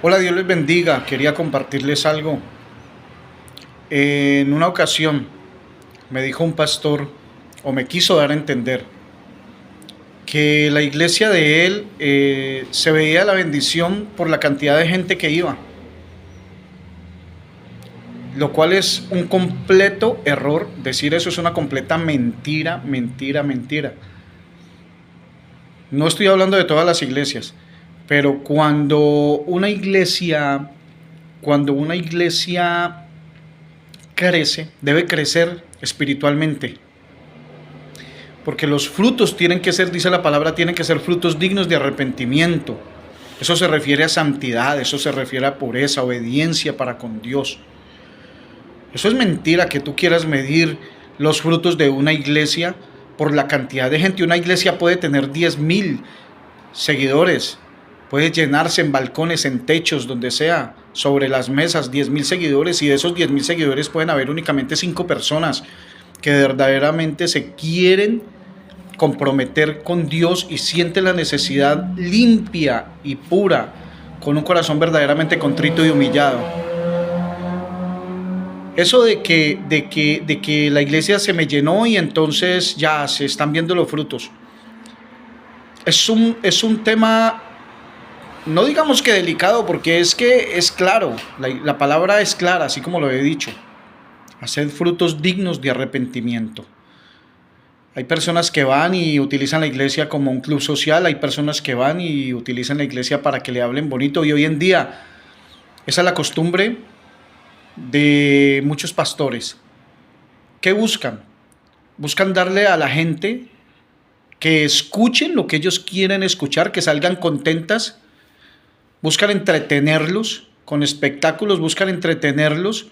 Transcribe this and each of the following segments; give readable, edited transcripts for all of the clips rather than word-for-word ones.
Hola, Dios les bendiga. Quería compartirles algo. En una ocasión me dijo un pastor, o me quiso dar a entender, que la iglesia de él se veía la bendición por la cantidad de gente que iba, lo cual es un completo error. Decir eso es una completa mentira, mentira, mentira. No estoy hablando de todas las iglesias, pero cuando una iglesia crece, debe crecer espiritualmente, porque los frutos tienen que ser, dice la palabra, tienen que ser frutos dignos de arrepentimiento. Eso se refiere a santidad, eso se refiere a pureza, obediencia para con Dios. Eso es mentira que tú quieras medir los frutos de una iglesia por la cantidad de gente. Una iglesia puede tener 10,000 seguidores, puede llenarse en balcones, en techos, donde sea, sobre las mesas, 10,000 seguidores, y de esos 10,000 seguidores pueden haber únicamente 5 personas que verdaderamente se quieren comprometer con Dios y sienten la necesidad limpia y pura, con un corazón verdaderamente contrito y humillado. Eso de que la iglesia se me llenó y entonces ya se están viendo los frutos, es un tema, no digamos que delicado, porque es que es claro, la palabra es clara, así como lo he dicho: hacer frutos dignos de arrepentimiento. Hay personas que van y utilizan la iglesia como un club social, hay personas que van y utilizan la iglesia para que le hablen bonito, y hoy en día esa es la costumbre de muchos pastores. ¿Qué buscan? Buscan darle a la gente que escuchen lo que ellos quieren escuchar, que salgan contentas, buscan entretenerlos con espectáculos, buscan entretenerlos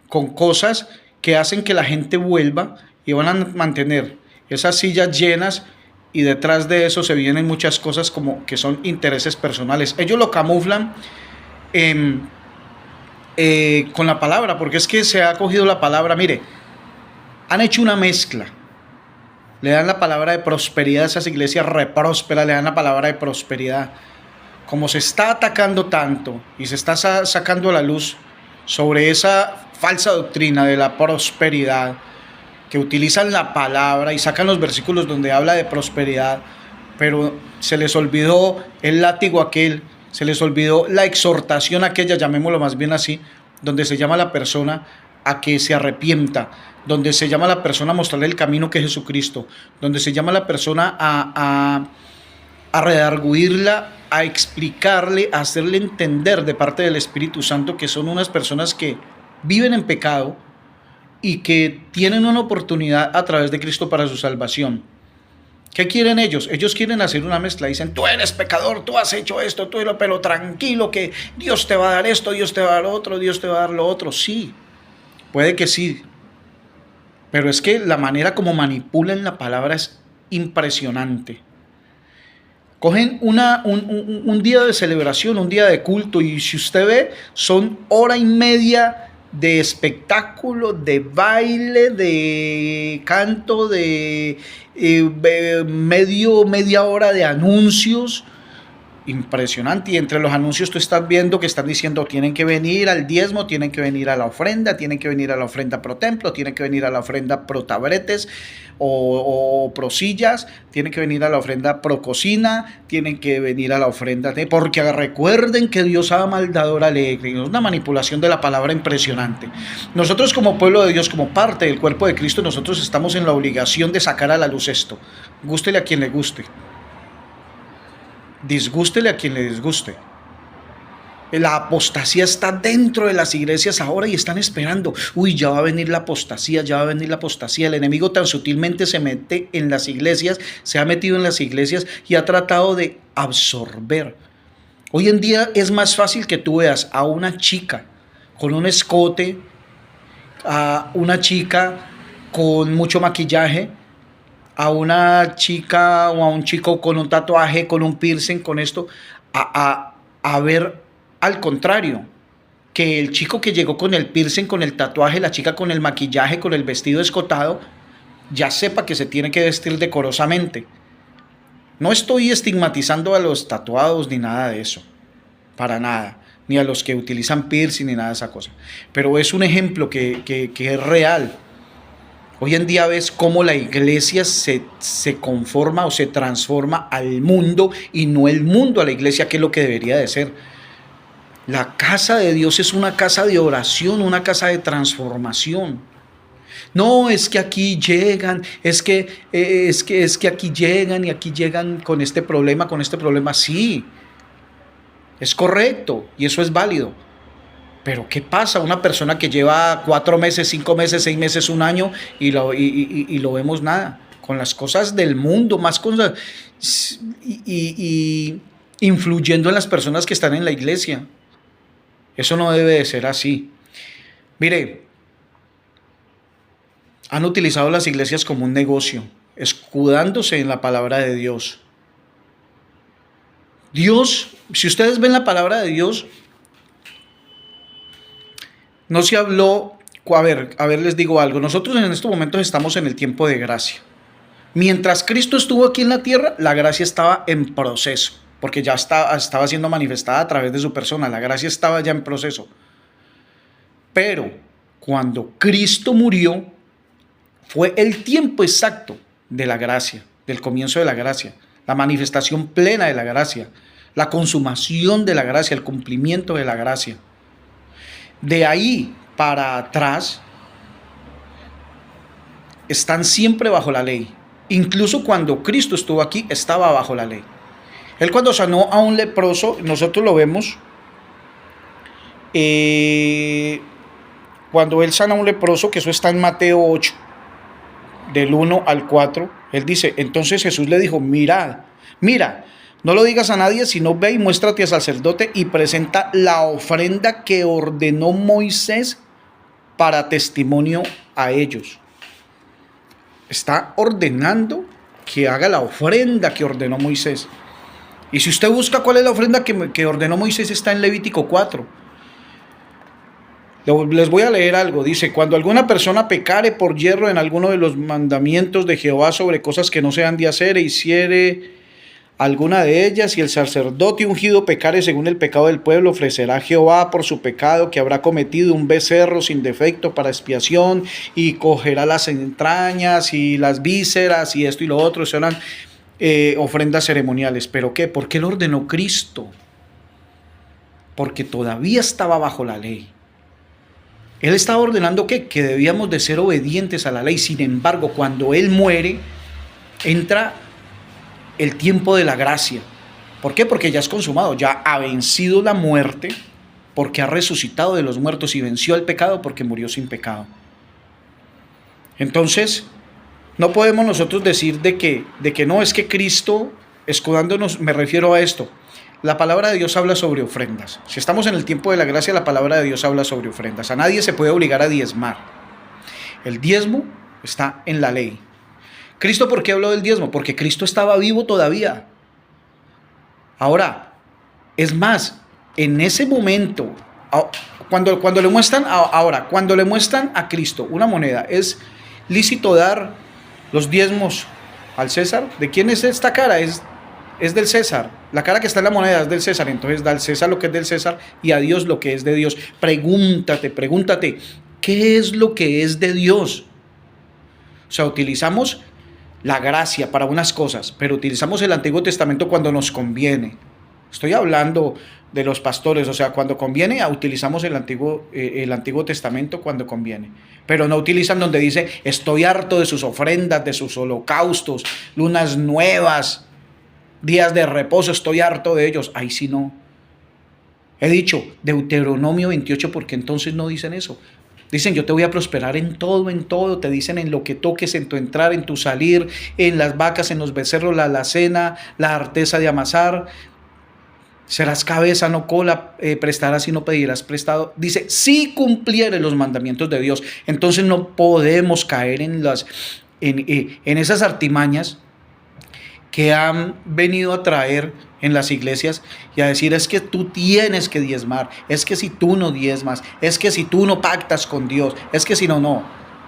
con cosas que hacen que la gente vuelva, y van a mantener esas sillas llenas, y detrás de eso se vienen muchas cosas como que son intereses personales. Ellos lo camuflan eh, con la palabra, porque es que se ha cogido la palabra. Mire, han hecho una mezcla. Le dan la palabra de prosperidad a esas iglesias reprósperas, le dan la palabra de prosperidad. Como se está atacando tanto y se está sacando a la luz sobre esa falsa doctrina de la prosperidad, que utilizan la palabra y sacan los versículos donde habla de prosperidad, pero se les olvidó el látigo aquel, se les olvidó la exhortación aquella, llamémoslo más bien así, donde se llama a la persona a que se arrepienta, donde se llama a la persona a mostrarle el camino que es Jesucristo, donde se llama a la persona a redarguirla, a explicarle, a hacerle entender de parte del Espíritu Santo que son unas personas que viven en pecado y que tienen una oportunidad a través de Cristo para su salvación. ¿Qué quieren ellos? Ellos quieren hacer una mezcla. Dicen: tú eres pecador, tú has hecho esto, tú eres, pero tranquilo, que Dios te va a dar esto, Dios te va a dar otro, Dios te va a dar lo otro. Sí, puede que sí, pero es que la manera como manipulan la palabra es impresionante. Cogen un día de celebración, un día de culto, y si usted ve, son hora y media de espectáculo, de baile, de canto, de media hora de anuncios. Impresionante. Y entre los anuncios tú estás viendo que están diciendo: tienen que venir al diezmo, tienen que venir a la ofrenda, tienen que venir a la ofrenda pro templo, tienen que venir a la ofrenda pro tabretes o pro sillas, tienen que venir a la ofrenda pro cocina, tienen que venir a la ofrenda de, porque recuerden que Dios ama al dador alegre. Es una manipulación de la palabra impresionante. Nosotros, como pueblo de Dios, como parte del cuerpo de Cristo, nosotros estamos en la obligación de sacar a la luz esto, gústele a quien le guste, disgústele a quien le disguste. La apostasía está dentro de las iglesias ahora y están esperando: uy, ya va a venir la apostasía, ya va a venir la apostasía. El enemigo tan sutilmente se mete en las iglesias, se ha metido en las iglesias y ha tratado de absorber. Hoy en día es más fácil que tú veas a una chica con un escote, a una chica con mucho maquillaje, a una chica o a un chico con un tatuaje, con un piercing, con esto, a ver al contrario, que el chico que llegó con el piercing, con el tatuaje, la chica con el maquillaje, con el vestido escotado, ya sepa que se tiene que vestir decorosamente. No estoy estigmatizando a los tatuados ni nada de eso, para nada. ni a los que utilizan piercing, ni nada de esa cosa. Pero es un ejemplo que es real. Hoy en día ves cómo la iglesia se conforma o se transforma al mundo y no el mundo a la iglesia, que es lo que debería de ser. La casa de Dios es una casa de oración, una casa de transformación. No, es que aquí llegan, es que aquí llegan y aquí llegan con este problema. Sí, es correcto y eso es válido. Pero ¿qué pasa? Una persona que lleva 4 meses, 5 meses, 6 meses, un año y lo vemos nada. Con las cosas del mundo, más cosas y influyendo en las personas que están en la iglesia. Eso no debe de ser así. Mire, han utilizado las iglesias como un negocio, escudándose en la palabra de Dios. Dios, si ustedes ven la palabra de Dios, no se habló, a ver, les digo algo, nosotros en estos momentos estamos en el tiempo de gracia. Mientras Cristo estuvo aquí en la tierra, la gracia estaba en proceso, porque ya estaba siendo manifestada a través de su persona, la gracia estaba ya en proceso. Pero cuando Cristo murió, fue el tiempo exacto de la gracia, del comienzo de la gracia, la manifestación plena de la gracia, la consumación de la gracia, el cumplimiento de la gracia. De ahí para atrás están siempre bajo la ley. Incluso cuando Cristo estuvo aquí, estaba bajo la ley. Él cuando sanó a un leproso, nosotros lo vemos, cuando él sana a un leproso, que eso está en Mateo 8, del 1 al 4, él dice, entonces Jesús le dijo, mira, no lo digas a nadie, sino ve y muéstrate al sacerdote y presenta la ofrenda que ordenó Moisés para testimonio a ellos. Está ordenando que haga la ofrenda que ordenó Moisés. Y si usted busca cuál es la ofrenda que ordenó Moisés, está en Levítico 4. Les voy a leer algo. Dice, cuando alguna persona pecare por yerro en alguno de los mandamientos de Jehová sobre cosas que no se han de hacer, e hiciere alguna de ellas, y el sacerdote ungido pecare según el pecado del pueblo, ofrecerá a Jehová por su pecado que habrá cometido un becerro sin defecto para expiación, y cogerá las entrañas y las vísceras y esto y lo otro, serán ofrendas ceremoniales. ¿Pero qué? ¿Por qué lo ordenó Cristo? Porque todavía estaba bajo la ley. Él estaba ordenando que debíamos de ser obedientes a la ley. Sin embargo, cuando Él muere, entra el tiempo de la gracia. ¿Por qué? Porque ya es consumado, ya ha vencido la muerte, porque ha resucitado de los muertos y venció el pecado porque murió sin pecado. Entonces, no podemos nosotros decir de que no, es que Cristo, escudándonos, me refiero a esto. La palabra de Dios habla sobre ofrendas. Si estamos en el tiempo de la gracia, la palabra de Dios habla sobre ofrendas. A nadie se puede obligar a diezmar. El diezmo está en la ley. ¿Cristo por qué habló del diezmo? Porque Cristo estaba vivo todavía. Ahora, es más, en ese momento, cuando le muestran a Cristo una moneda, ¿es lícito dar los diezmos al César? ¿De quién es esta cara? Es del César. La cara que está en la moneda es del César. Entonces da al César lo que es del César y a Dios lo que es de Dios. Pregúntate, ¿qué es lo que es de Dios? O sea, utilizamos la gracia para unas cosas, pero utilizamos el Antiguo Testamento cuando nos conviene. Estoy hablando de los pastores, o sea, cuando conviene, utilizamos el Antiguo Testamento cuando conviene. Pero no utilizan donde dice, estoy harto de sus ofrendas, de sus holocaustos, lunas nuevas, días de reposo, estoy harto de ellos. Ahí sí no. He dicho Deuteronomio 28, porque entonces no dicen eso. Dicen, yo te voy a prosperar en todo. Te dicen en lo que toques, en tu entrar, en tu salir, en las vacas, en los becerros, la alacena, la arteza de amasar. Serás cabeza, no cola, prestarás y no pedirás prestado. Dice, si cumpliere los mandamientos de Dios. Entonces no podemos caer en esas artimañas que han venido a traer en las iglesias y a decir, es que tú tienes que diezmar, es que si tú no diezmas, es que si tú no pactas con Dios, es que si no.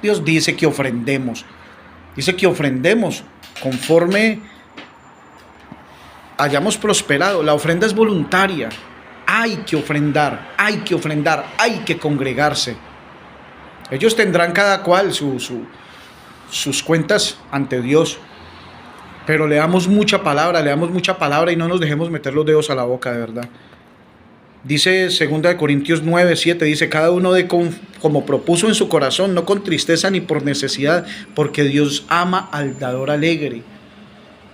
Dios dice que ofrendemos, conforme hayamos prosperado. La ofrenda es voluntaria. hay que ofrendar, hay que ofrendar, hay que congregarse. Ellos tendrán cada cual sus cuentas ante Dios, pero leamos mucha palabra y no nos dejemos meter los dedos a la boca, de verdad. Dice 2 Corintios 9, 7, dice, cada uno de como propuso en su corazón, no con tristeza ni por necesidad, porque Dios ama al dador alegre.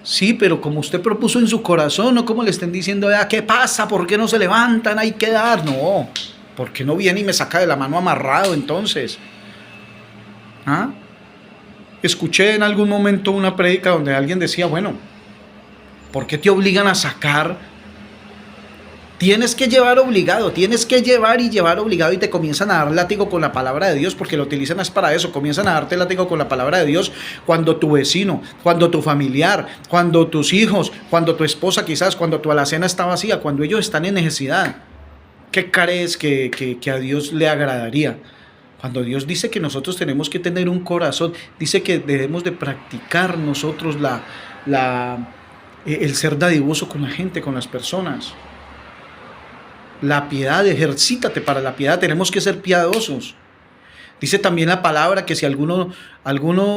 Sí, pero como usted propuso en su corazón, no como le estén diciendo, ¿qué pasa? ¿Por qué no se levantan? Hay que dar. No, ¿por qué no viene y me saca de la mano amarrado entonces? ¿Ah? Escuché en algún momento una prédica donde alguien decía, bueno, ¿por qué te obligan a sacar? Tienes que llevar obligado, tienes que llevar y llevar obligado, y te comienzan a dar látigo con la palabra de Dios, porque lo utilizan es para eso. Comienzan a darte látigo con la palabra de Dios cuando tu vecino, cuando tu familiar, cuando tus hijos, cuando tu esposa quizás, cuando tu alacena está vacía, cuando ellos están en necesidad. ¿Qué crees que a Dios le agradaría? Cuando Dios dice que nosotros tenemos que tener un corazón, dice que debemos de practicar nosotros el ser dadivoso con la gente, con las personas. La piedad, ejercítate para la piedad, tenemos que ser piadosos. Dice también la palabra que si alguno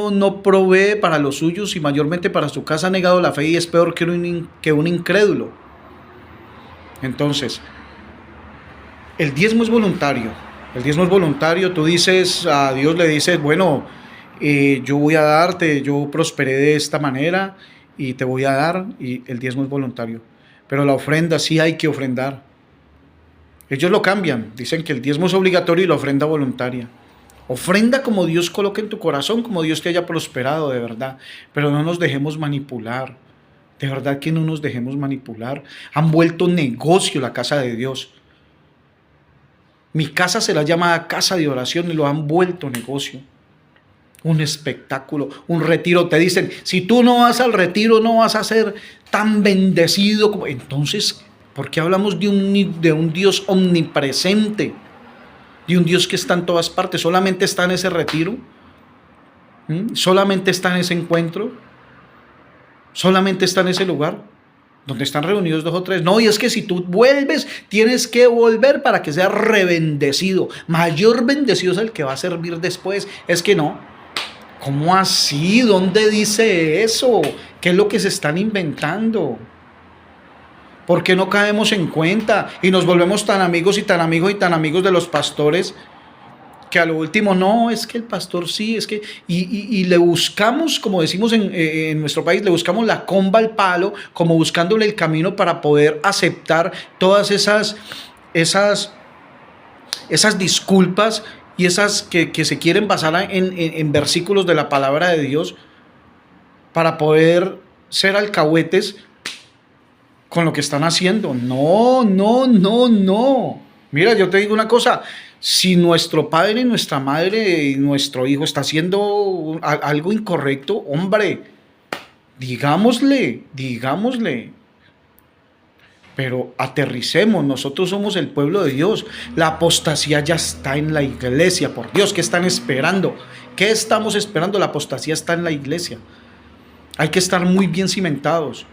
no provee para los suyos y mayormente para su casa, ha negado la fe y es peor que un incrédulo. Entonces, el diezmo es voluntario. El diezmo es voluntario. Tú dices, a Dios le dices, bueno, yo voy a darte, yo prosperé de esta manera y te voy a dar, y el diezmo es voluntario. Pero la ofrenda sí hay que ofrendar. Ellos lo cambian, dicen que el diezmo es obligatorio y la ofrenda voluntaria. Ofrenda como Dios coloque en tu corazón, como Dios te haya prosperado, de verdad. Pero no nos dejemos manipular, de verdad que no nos dejemos manipular. Han vuelto negocio la casa de Dios. Mi casa será llamada casa de oración y lo han vuelto negocio. Un espectáculo, un retiro. Te dicen, si tú no vas al retiro no vas a ser tan bendecido como... Entonces, ¿por qué hablamos de un Dios omnipresente? De un Dios que está en todas partes. ¿Solamente está en ese retiro? ¿Solamente está en ese encuentro? ¿Solamente está en ese lugar donde están reunidos 2 o 3? No, y es que si tú vuelves, tienes que volver para que sea rebendecido. Mayor bendecido es el que va a servir después. Es que no. ¿Cómo así? ¿Dónde dice eso? ¿Qué es lo que se están inventando? ¿Por qué no caemos en cuenta y nos volvemos tan amigos y tan amigos y tan amigos de los pastores que a lo último, no, es que el pastor sí, es que... Y le buscamos, como decimos en nuestro país, le buscamos la comba al palo, como buscándole el camino para poder aceptar todas esas disculpas y esas que se quieren basar en versículos de la palabra de Dios para poder ser alcahuetes con lo que están haciendo. No. Mira, yo te digo una cosa, si nuestro padre, nuestra madre y nuestro hijo está haciendo algo incorrecto, hombre, digámosle. Pero aterricemos, nosotros somos el pueblo de Dios. La apostasía ya está en la iglesia, por Dios, ¿qué están esperando? ¿Qué estamos esperando? La apostasía está en la iglesia. Hay que estar muy bien cimentados.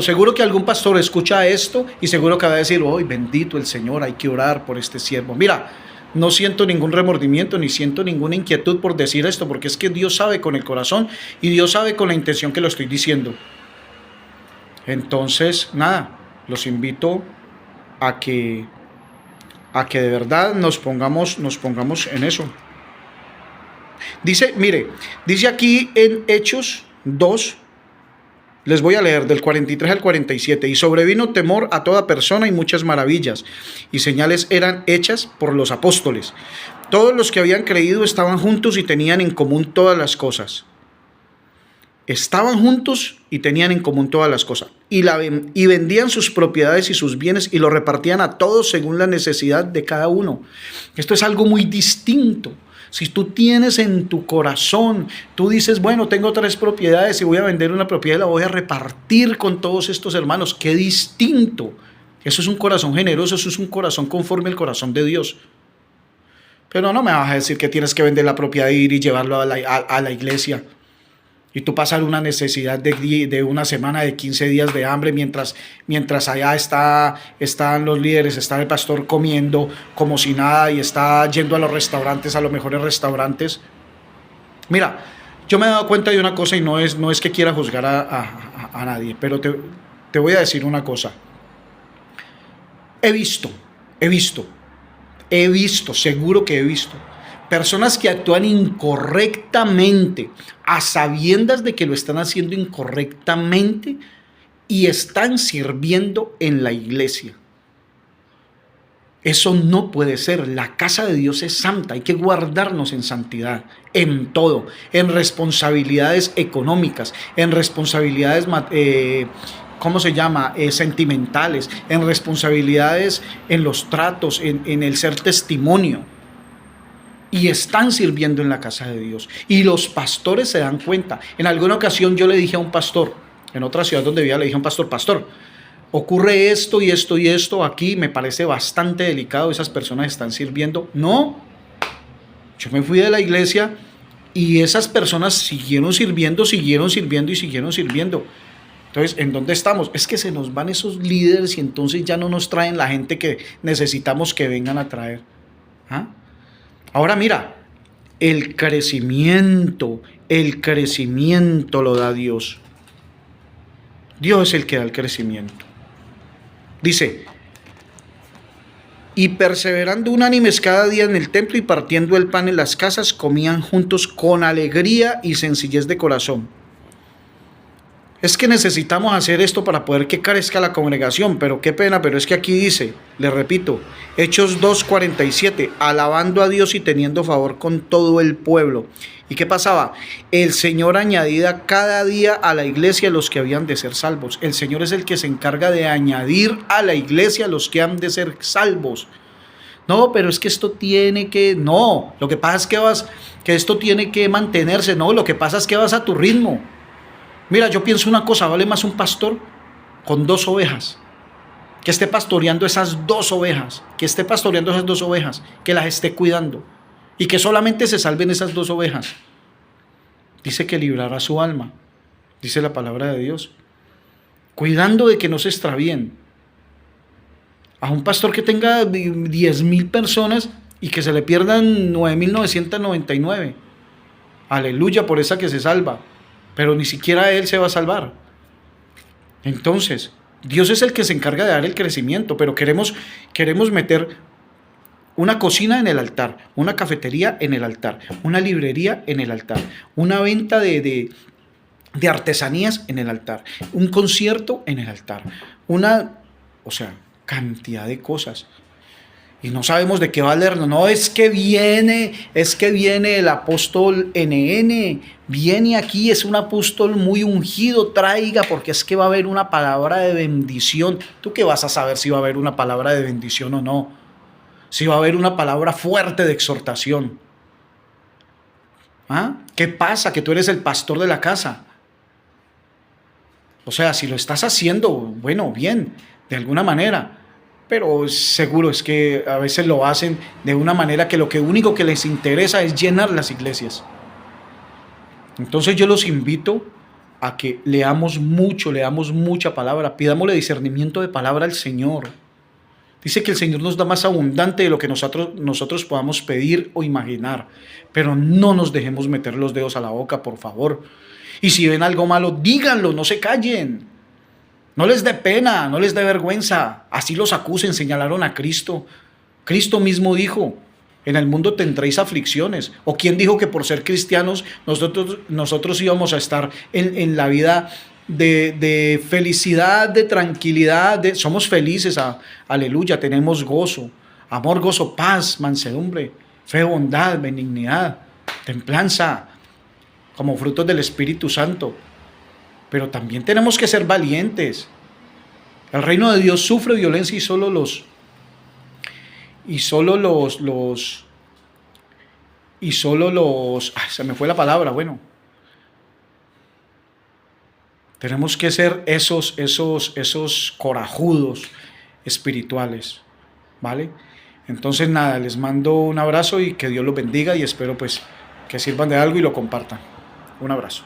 Seguro que algún pastor escucha esto y seguro que va a decir, ¡ay, bendito el Señor! Hay que orar por este siervo. Mira, no siento ningún remordimiento ni siento ninguna inquietud por decir esto, porque es que Dios sabe con el corazón y Dios sabe con la intención que lo estoy diciendo. Entonces, nada, los invito a que de verdad nos pongamos en eso. Dice aquí en Hechos 2, les voy a leer del 43 al 47. Y sobrevino temor a toda persona y muchas maravillas y señales eran hechas por los apóstoles. Todos los que habían creído estaban juntos y tenían en común todas las cosas. Y vendían sus propiedades y sus bienes y lo repartían a todos según la necesidad de cada uno. Esto es algo muy distinto. Si tú tienes en tu corazón, tú dices, bueno, tengo 3 propiedades y voy a vender una propiedad y la voy a repartir con todos estos hermanos. ¡Qué distinto! Eso es un corazón generoso, eso es un corazón conforme al corazón de Dios. Pero no me vas a decir que tienes que vender la propiedad e ir y llevarlo a la iglesia. Y tú pasar una necesidad de una semana, de 15 días de hambre, mientras allá están los líderes, está el pastor comiendo como si nada y está yendo a los restaurantes, a los mejores restaurantes. Mira, yo me he dado cuenta de una cosa y no es que quiera juzgar a nadie, pero te voy a decir una cosa. He visto, seguro que he visto personas que actúan incorrectamente, a sabiendas de que lo están haciendo incorrectamente y están sirviendo en la iglesia. Eso no puede ser. La casa de Dios es santa. Hay que guardarnos en santidad, en todo, en responsabilidades económicas, en responsabilidades sentimentales, en responsabilidades en los tratos, en el ser testimonio. Y están sirviendo en la casa de Dios. Y los pastores se dan cuenta. En alguna ocasión yo le dije a un pastor, en otra ciudad donde vivía, le dije a un pastor, ocurre esto y esto y esto aquí, me parece bastante delicado, esas personas están sirviendo. No, yo me fui de la iglesia y esas personas siguieron sirviendo. Entonces, ¿en dónde estamos? Es que se nos van esos líderes y entonces ya no nos traen la gente que necesitamos que vengan a traer. ¿Ah? Ahora mira, el crecimiento lo da Dios. Dios es el que da el crecimiento. Dice, y perseverando unánimes cada día en el templo y partiendo el pan en las casas, comían juntos con alegría y sencillez de corazón. Es que necesitamos hacer esto para poder que crezca la congregación, pero qué pena, pero es que aquí dice, le repito, Hechos 2:47, alabando a Dios y teniendo favor con todo el pueblo. ¿Y qué pasaba? El Señor añadía cada día a la iglesia los que habían de ser salvos. El Señor es el que se encarga de añadir a la iglesia los que han de ser salvos. No, pero es que esto tiene que... No, lo que pasa es que esto tiene que mantenerse. No, lo que pasa es que vas a tu ritmo. Mira, yo pienso una cosa, vale más un pastor con 2 ovejas, que esté pastoreando esas 2 ovejas, que las esté cuidando y que solamente se salven esas 2 ovejas. Dice que librará su alma, dice la palabra de Dios, cuidando de que no se extravíen. A un pastor que tenga 10,000 personas y que se le pierdan 9,999. Aleluya por esa que se salva. Pero ni siquiera él se va a salvar. Entonces, Dios es el que se encarga de dar el crecimiento, pero queremos meter una cocina en el altar, una cafetería en el altar, una librería en el altar, una venta de artesanías en el altar, un concierto en el altar, cantidad de cosas. Y no sabemos de qué valernos. No, es que viene el apóstol NN. Viene aquí, es un apóstol muy ungido, traiga, porque es que va a haber una palabra de bendición. ¿Tú qué vas a saber si va a haber una palabra de bendición o no? Si va a haber una palabra fuerte de exhortación. ¿Ah? ¿Qué pasa? Que tú eres el pastor de la casa. O sea, si lo estás haciendo, bueno, bien, de alguna manera. Pero seguro es que a veces lo hacen de una manera que lo único que les interesa es llenar las iglesias. Entonces yo los invito a que leamos mucha palabra, pidámosle discernimiento de palabra al Señor. Dice que el Señor nos da más abundante de lo que nosotros podamos pedir o imaginar, pero no nos dejemos meter los dedos a la boca, por favor. Y si ven algo malo, díganlo, no se callen. No les dé pena, no les dé vergüenza. Así los acusen, señalaron a Cristo. Cristo mismo dijo, en el mundo tendréis aflicciones. ¿O quién dijo que por ser cristianos nosotros íbamos a estar en la vida de felicidad, de tranquilidad? Somos felices, aleluya, tenemos gozo, amor, gozo, paz, mansedumbre, fe, bondad, benignidad, templanza, como frutos del Espíritu Santo. Pero también tenemos que ser valientes. El reino de Dios sufre violencia y solo los se me fue la palabra, bueno. Tenemos que ser esos corajudos espirituales, ¿vale? Entonces nada, les mando un abrazo y que Dios los bendiga y espero pues que sirvan de algo y lo compartan. Un abrazo.